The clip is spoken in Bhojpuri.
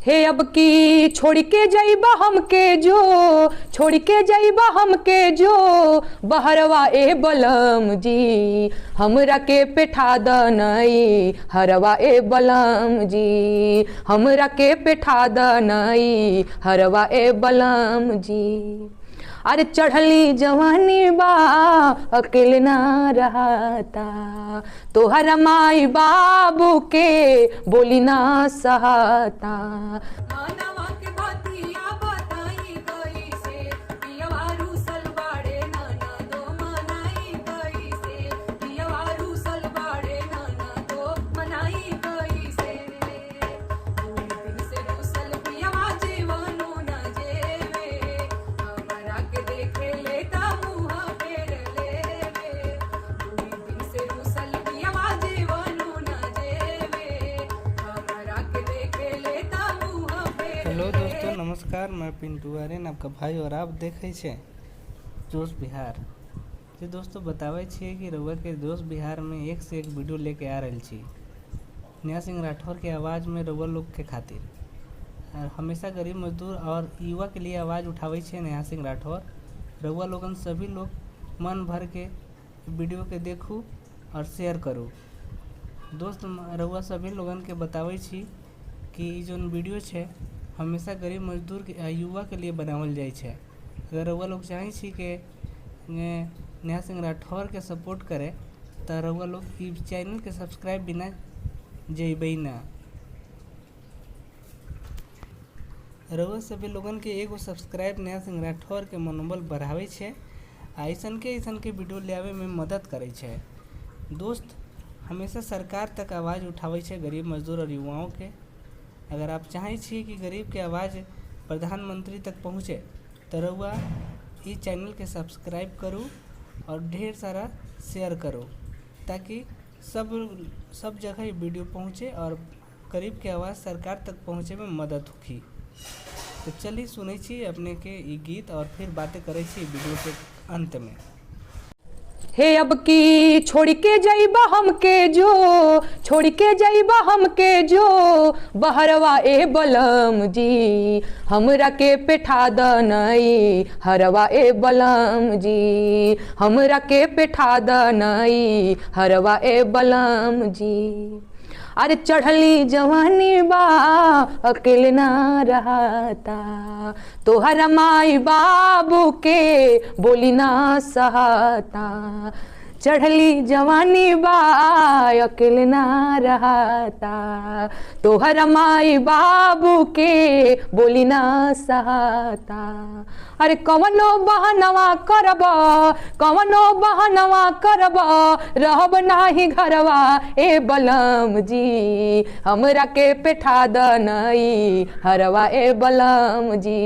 हे अब की छोड़ के जाइबा हमके जो, छोड़ के जाइबा हमके जो बहरवा ए बलम जी, हमरा के पेठा दनई हरवा ए बलम जी, हमरा के पेठा दनई हरवा ए बलम जी। अरे चढ़ली जवानी बा अकेले ना रहता, तोहरा माई बाबू के बोली ना सहता। हेलो दोस्तों, नमस्कार। मैं पिंटू आर्यन, आपका भाई, और आप देखे छे जोश बिहार। जी दोस्तों, बतावे छे कि रउआ के जोश बिहार में एक से एक वीडियो लेके आ रही छी नेहा सिंह राठौर के आवाज़ में रउआ लोग के खातिर। हमेशा गरीब मजदूर और युवा के लिए आवाज़ उठावे छे नेहा सिंह राठौर। रउआ लोगन सभी लोग मन भर के वीडियो के देखू और शेयर करूँ। दोस्त, रउआ सभी लोगन के बतावे छी कि जो वीडियो छे हमेशा गरीब मजदूर के युवा के लिए बनावल जाए छे। अगर रउआ लोग चाहे छी कि नेहा सिंह राठौर के सपोर्ट करे तो रउआ लोग इस चैनल के सब्सक्राइब बिना जेबे ना। रउआ सभी लोगन के एगो सब्सक्राइब नेहा सिंह राठौर के मनोबल बढ़ावे छे, ऐसन के वीडियो ले आवे में मदद करे छे। दोस्त, हमेशा सरकार तक आवाज़ उठावे छे गरीब मजदूर और युवाओं के। अगर आप चाहें छी कि गरीब के आवाज़ प्रधानमंत्री तक पहुँचे तो रउआ इस चैनल के सब्सक्राइब करूँ और ढेर सारा शेयर करो, ताकि सब जगह ये वीडियो पहुँचे और गरीब के आवाज़ सरकार तक पहुँचे में मदद होगी। तो चलिए सुने छी अपने के ये गीत और फिर बातें करे छी वीडियो के अंत में। हे अब की छोड़ के जाइबा हमके जो, छोड़ के जाइबा हमके जो बहरवा ए बलम जी, हमरा के पेठा दनई हरवा ए बलम जी, हमरा के पेठा दनई हरवा ए बलम जी। अरे चढ़ली जवानी बा अकेले ना रहता, तोहरा माई बाबू के बोली ना सहता। चढ़ली जवानी बा अकेले ना रहता, तोहरा माई बाबू के बोली ना सहता। अरे कवनो बहनवा करब, कवनो बहनवा करब रहब नाही घरवा ए बलम जी, हमरा के पेठा दनई हरवा ए बलम जी।